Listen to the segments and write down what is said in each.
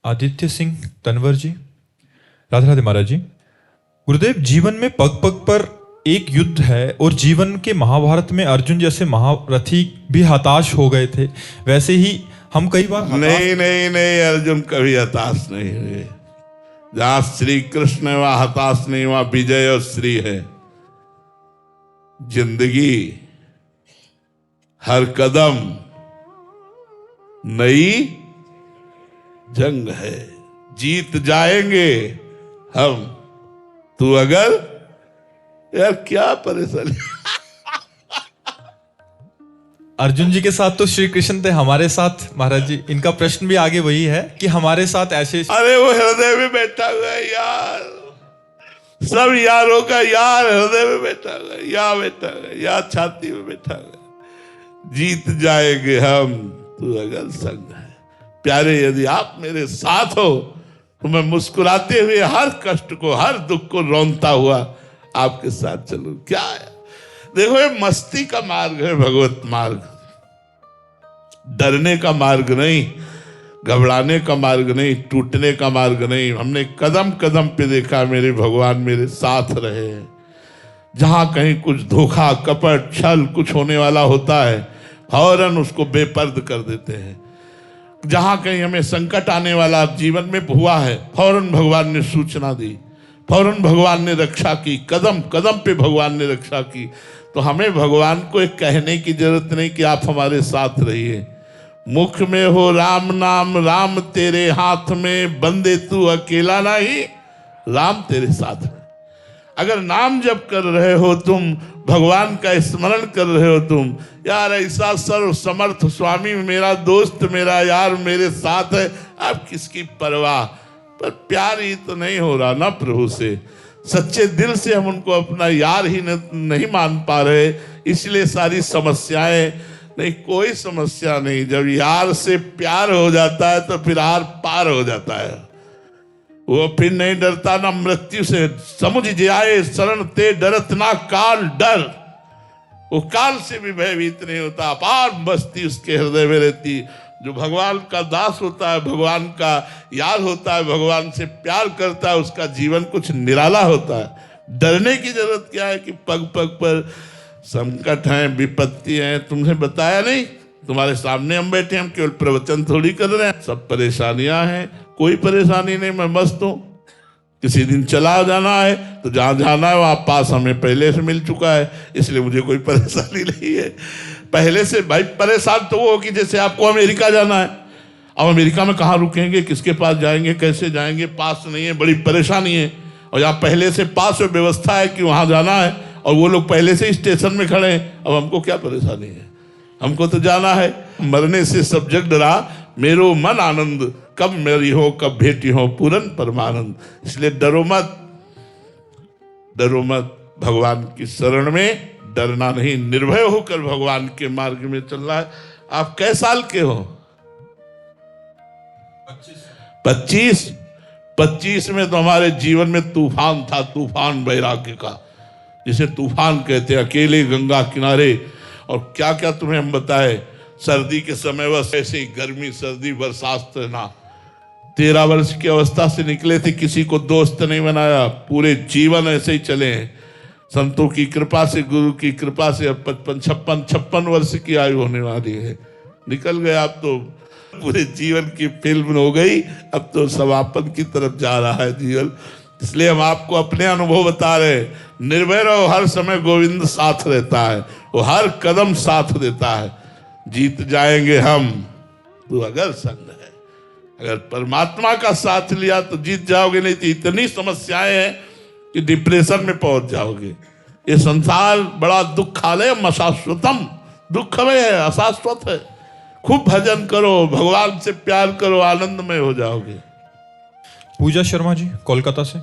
आदित्य सिंह तनवर जी। राधे राधे महाराज जी। गुरुदेव, जीवन में पग पग पर एक युद्ध है और जीवन के महाभारत में अर्जुन जैसे महारथी भी हताश हो गए थे, वैसे ही हम कई बार नहीं, अर्जुन कभी हताश नहीं हुए। जहां श्री कृष्ण है वहां हताश नहीं, वहां विजय और श्री है। जिंदगी हर कदम नई जंग है, जीत जाएंगे हम। तू अगर यार क्या परेशानी। अर्जुन जी के साथ तो श्री कृष्ण थे, हमारे साथ महाराज जी इनका प्रश्न भी आगे वही है कि हमारे साथ ऐसे। अरे वो हृदय में बैठा हुआ है यार, सब यारों का यार हृदय में बैठा हुआ है, या बैठा हुआ है, या छाती में बैठा हुआ है। जीत जाएंगे हम, तू अगर संग है। प्यारे, यदि आप मेरे साथ हो तो मैं मुस्कुराते हुए हर कष्ट को, हर दुख को रौंदता हुआ आपके साथ चलूं। क्या है, देखो ये मस्ती का मार्ग है, भगवत मार्ग। डरने का मार्ग नहीं, घबराने का मार्ग नहीं, टूटने का मार्ग नहीं। हमने कदम कदम पे देखा मेरे भगवान मेरे साथ रहे हैं। जहां कहीं कुछ धोखा, कपट, छल कुछ होने वाला होता है, फौरन उसको बेपर्द कर देते हैं। जहां कहीं हमें संकट आने वाला जीवन में हुआ है, फौरन भगवान ने सूचना दी, फौरन भगवान ने रक्षा की, कदम कदम पे भगवान ने रक्षा की। तो हमें भगवान को एक कहने की जरूरत नहीं कि आप हमारे साथ रहिए। मुख में हो राम नाम, राम तेरे हाथ में, बंदे तू अकेला नहीं, राम तेरे साथ है। अगर नाम जप कर रहे हो तुम, भगवान का स्मरण कर रहे हो तुम, यार ऐसा सर्व समर्थ स्वामी मेरा दोस्त, मेरा यार मेरे साथ है, आप किसकी परवाह। पर प्यार ही तो नहीं हो रहा ना प्रभु से। सच्चे दिल से हम उनको अपना यार ही नहीं मान पा रहे, इसलिए सारी समस्याएं। नहीं, कोई समस्या नहीं। जब यार से प्यार हो जाता है तो फिर आर पार हो जाता है। वो फिर नहीं डरता ना मृत्यु से। समुझ जाए शरण ते डरत ना काल डर। वो काल से भी भयभीत नहीं होता, अपार मस्ती उसके हृदय में रहती। जो भगवान का दास होता है, भगवान का यार होता है, भगवान से प्यार करता है, उसका जीवन कुछ निराला होता है। डरने की जरूरत क्या है कि पग पग पर संकट हैं, विपत्ति हैं। तुमने बताया नहीं, तुम्हारे सामने हम बैठे, हम केवल प्रवचन थोड़ी कर रहे हैं। सब परेशानियां हैं, कोई परेशानी नहीं, मैं मस्त हूं। किसी दिन चला जाना है तो जहां जाना है वहां पास हमें पहले से मिल चुका है, इसलिए मुझे कोई परेशानी नहीं है। पहले से भाई परेशान तो वो हो कि जैसे आपको अमेरिका जाना है, अब अमेरिका में कहाँ रुकेंगे, किसके पास जाएंगे, कैसे जाएंगे, पास नहीं है, बड़ी परेशानी है। और यहाँ पहले से पास व्यवस्था है कि वहां जाना है और वो लोग पहले से स्टेशन में खड़े हैं, अब हमको क्या परेशानी है, हमको तो जाना है। मरने से सब जग डरा, मेरो मन आनंद, कब मेरी हो कब भेटी हो पूरन परमानंद। इसलिए डरो मत, डरो मत। भगवान की शरण में डरना नहीं, निर्भय होकर भगवान के मार्ग में चलना है। आप कै साल के हो? 25 में तो हमारे जीवन में तूफान था, तूफान वैराग्य का, जिसे तूफान कहते हैं। अकेले गंगा किनारे, और क्या क्या तुम्हें हम बताए। सर्दी के समय बस ऐसे ही गर्मी सर्दी बरसात ना। 13 वर्ष की अवस्था से निकले थे, किसी को दोस्त नहीं बनाया, पूरे जीवन ऐसे ही चले हैं। संतों की कृपा से, गुरु की कृपा से अब 55-56 वर्ष की आयु होने वाली है। निकल गए आप तो, पूरे जीवन की फिल्म हो गई, अब तो समापन की तरफ जा रहा है जीवन। इसलिए हम आपको अपने अनुभव बता रहे हैं। निर्भय रहो, हर समय गोविंद साथ रहता है, वो हर कदम साथ देता है। जीत जाएंगे हम, तू अगर संग है। अगर परमात्मा का साथ लिया तो जीत जाओगे, नहीं तो इतनी समस्याएं हैं कि डिप्रेशन में पहुंच जाओगे। ये संसार बड़ा दुखालय, अशाश्वतम, दुखमय है, अशाश्वत है। खूब भजन करो, भगवान से प्यार करो, आनंदमय हो जाओगे। पूजा शर्मा जी कोलकाता से।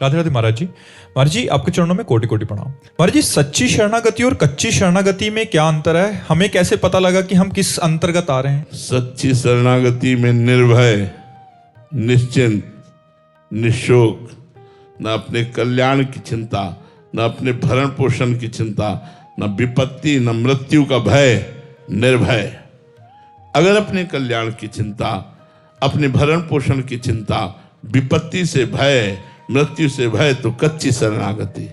राधे राधे महाराज जी। महाराज जी, आपके चरणों में कोटि कोटि प्रणाम। महाराज जी, सच्ची शरणागति और कच्ची शरणागति में क्या अंतर है? हमें कैसे पता लगा कि हम किस अंतर्गत आ रहे हैं? सच्ची शरणागति में निर्भय, निश्चिंत, निशोक, न अपने कल्याण की चिंता, न अपने भरण पोषण की चिंता, न विपत्ति, न मृत्यु का भय। निर्भय। अगर अपने कल्याण की चिंता, अपने भरण पोषण की चिंता, विपत्ति से भय, मृत्यु से भय तो कच्ची शरणागति।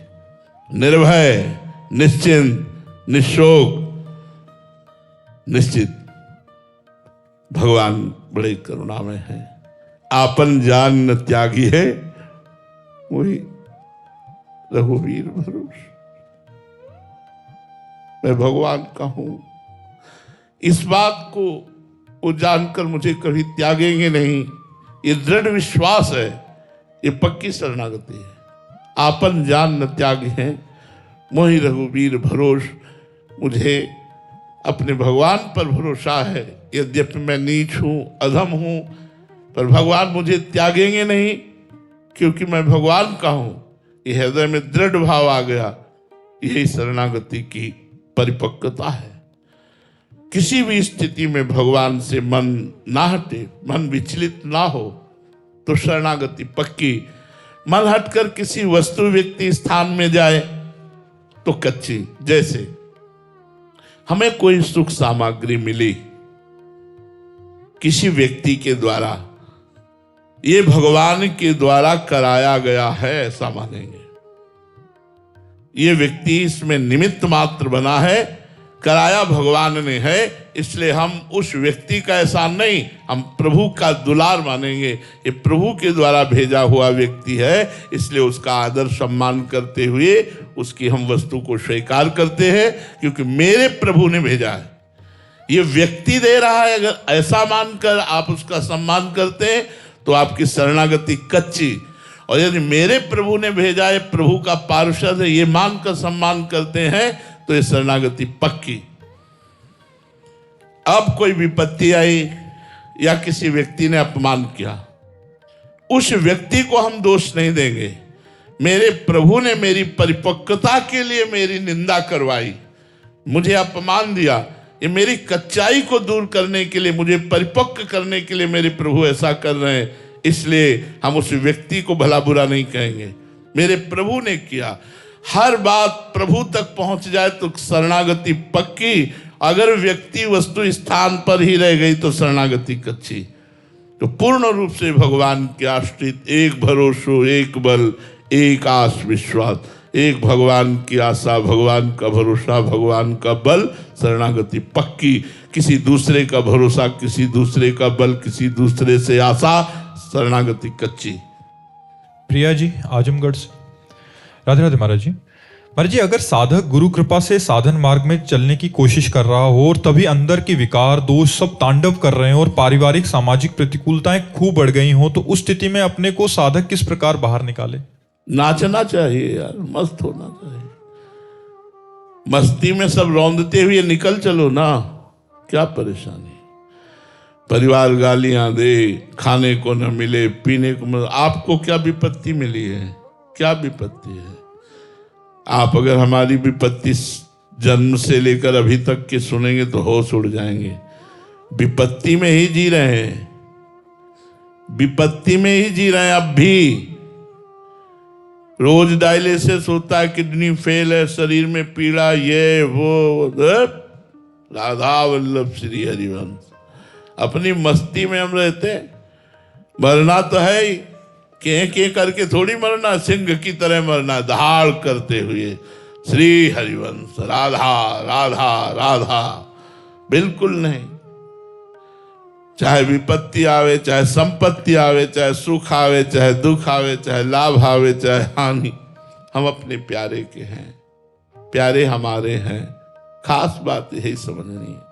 निर्भय, निश्चिंत, निशोक, निश्चित भगवान बड़े करुणामय है। आपन जान न त्यागी है, वही रघुवीर भरोस। मैं भगवान का हूं, इस बात को वो जानकर मुझे कभी त्यागेंगे नहीं, ये दृढ़ विश्वास है, ये पक्की शरणागति है। आपन जान न त्यागी है, मोहि रघुवीर भरोस। मुझे अपने भगवान पर भरोसा है। यद्यपि मैं नीच हूं, अधम हूं, पर भगवान मुझे त्यागेंगे नहीं, क्योंकि मैं भगवान का हूं। ये हृदय में दृढ़ भाव आ गया, यही शरणागति की परिपक्वता है। किसी भी स्थिति में भगवान से मन ना हटे, मन विचलित ना हो, तो शरणागति पक्की। मन हटकर किसी वस्तु, व्यक्ति, स्थान में जाए तो कच्ची। जैसे हमें कोई सुख सामग्री मिली किसी व्यक्ति के द्वारा, ये भगवान के द्वारा कराया गया है ऐसा मानेंगे। ये व्यक्ति इसमें निमित्त मात्र बना है, कराया भगवान ने है, इसलिए हम उस व्यक्ति का एहसान नहीं, हम प्रभु का दुलार मानेंगे। ये प्रभु के द्वारा भेजा हुआ व्यक्ति है, इसलिए उसका आदर सम्मान करते हुए उसकी हम वस्तु को स्वीकार करते हैं, क्योंकि मेरे प्रभु ने भेजा है। ये व्यक्ति दे रहा है, अगर ऐसा मानकर आप उसका सम्मान करते हैं तो आपकी शरणागति कच्ची। और यदि मेरे प्रभु ने भेजा है, प्रभु का पार्षद है, ये मानकर सम्मान करते हैं तो ये शरणागति पक्की। अब कोई विपत्ति आई या किसी व्यक्ति ने अपमान किया, उस व्यक्ति को हम दोष नहीं देंगे। मेरे प्रभु ने मेरी परिपक्वता के लिए मेरी निंदा करवाई, मुझे अपमान दिया, ये मेरी कच्चाई को दूर करने के लिए, मुझे परिपक्व करने के लिए मेरे प्रभु ऐसा कर रहे हैं, इसलिए हम उस व्यक्ति को भला बुरा नहीं कहेंगे। मेरे प्रभु ने किया। हर बात प्रभु तक पहुंच जाए तो शरणागति पक्की। अगर व्यक्ति, वस्तु, स्थान पर ही रह गई तो शरणागति कच्ची। तो पूर्ण रूप से भगवान के आश्रित, एक भरोसो, एक बल, एक आस विश्वास, एक भगवान की आशा, भगवान का भरोसा, भगवान का बल, शरणागति पक्की। किसी दूसरे का भरोसा, किसी दूसरे का बल, किसी दूसरे से आशा, शरणागति कच्ची। प्रिया जी आजमगढ़ से, राधे राधे महाराज जी। महाराज जी, अगर साधक गुरु कृपा से साधन मार्ग में चलने की कोशिश कर रहा हो और तभी अंदर के विकार, दोष सब तांडव कर रहे हो और पारिवारिक सामाजिक प्रतिकूलताएं खूब बढ़ गई हो, तो उस स्थिति में अपने को साधक किस प्रकार बाहर निकाले? नाचना चाहिए यार, मस्त होना चाहिए। मस्ती में सब रौंदते हुए निकल चलो ना, क्या परेशानी। परिवार गालियां दे, खाने को न मिले, पीने को मिले, आपको क्या विपत्ति मिली है? क्या विपत्ति है? आप अगर हमारी विपत्ति जन्म से लेकर अभी तक के सुनेंगे तो होश उड़ जाएंगे। विपत्ति में ही जी रहे हैं, विपत्ति में ही जी रहे हैं। अब भी रोज डायलिसिस होता है, किडनी फेल है, शरीर में पीड़ा, ये वो। राधा वल्लभ श्री हरिवंश। अपनी मस्ती में हम रहते, मरना तो है ही, के करके थोड़ी मरना, सिंह की तरह मरना, धाड़ करते हुए। श्री हरिवंश, राधा राधा राधा, बिल्कुल नहीं। चाहे विपत्ति आवे, चाहे संपत्ति आवे, चाहे सुख आवे, चाहे दुख आवे, चाहे लाभ आवे, चाहे हानि, हम अपने प्यारे के हैं, प्यारे हमारे हैं। खास बात यही समझनी है।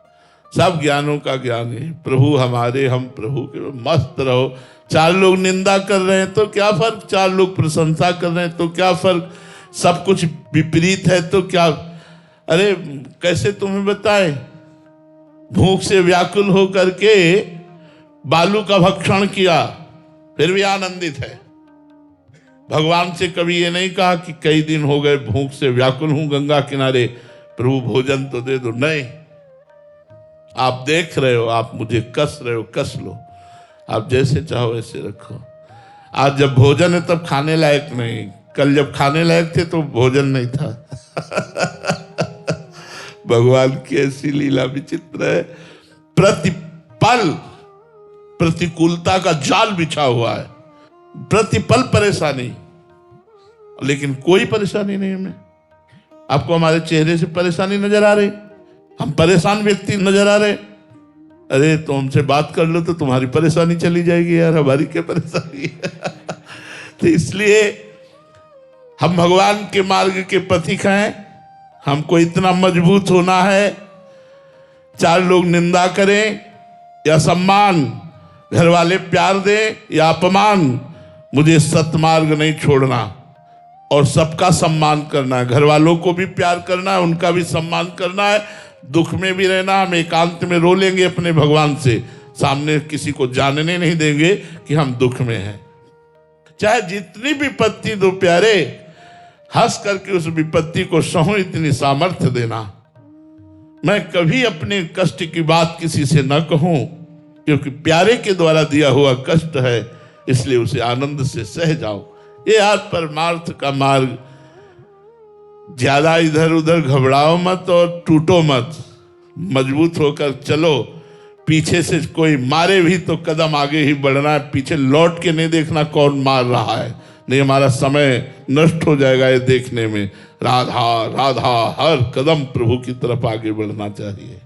सब ज्ञानों का ज्ञान है, प्रभु हमारे, हम प्रभु के। मस्त रहो। चार लोग निंदा कर रहे हैं तो क्या फर्क, चार लोग प्रशंसा कर रहे हैं तो क्या फर्क, सब कुछ विपरीत है तो क्या। अरे कैसे तुम्हें बताएं, भूख से व्याकुल होकर के बालू का भक्षण किया, फिर भी आनंदित है। भगवान से कभी ये नहीं कहा कि कई दिन हो गए भूख से व्याकुल हूं गंगा किनारे, प्रभु भोजन तो दे दो। नहीं, आप देख रहे हो, आप मुझे कस रहे हो, कस लो, आप जैसे चाहो वैसे रखो। आज जब भोजन है तब खाने लायक नहीं, कल जब खाने लायक थे तो भोजन नहीं था। भगवान की ऐसी लीला विचित्र है। प्रतिपल प्रतिकूलता का जाल बिछा हुआ है, प्रतिपल परेशानी, लेकिन कोई परेशानी नहीं हमें। आपको हमारे चेहरे से परेशानी नजर आ रही? हम परेशान व्यक्ति नजर आ रहे? अरे तो हमसे बात कर लो तो तुम्हारी परेशानी चली जाएगी यार, हमारी क्या परेशानी है। तो इसलिए हम भगवान के मार्ग के पथिक हैं। हमको इतना मजबूत होना है, चार लोग निंदा करें या सम्मान, घर वाले प्यार दें या अपमान, मुझे सत्मार्ग नहीं छोड़ना और सबका सम्मान करना है। घर वालों को भी प्यार करना है, उनका भी सम्मान करना है। दुख में भी रहना, हम एकांत में रो लेंगे अपने भगवान से, सामने किसी को जानने नहीं देंगे कि हम दुख में हैं। चाहे जितनी विपत्ति दो प्यारे, हंस करके उस विपत्ति को सहूं, इतनी सामर्थ्य देना। मैं कभी अपने कष्ट की बात किसी से न कहूं, क्योंकि प्यारे के द्वारा दिया हुआ कष्ट है, इसलिए उसे आनंद से सह जाओ। ये यार परमार्थ का मार्ग। ज्यादा इधर उधर घबराओ मत और टूटो मत, मजबूत होकर चलो। पीछे से कोई मारे भी तो कदम आगे ही बढ़ना है, पीछे लौट के नहीं देखना कौन मार रहा है, नहीं हमारा समय नष्ट हो जाएगा ये देखने में। राधा राधा, हर कदम प्रभु की तरफ आगे बढ़ना चाहिए।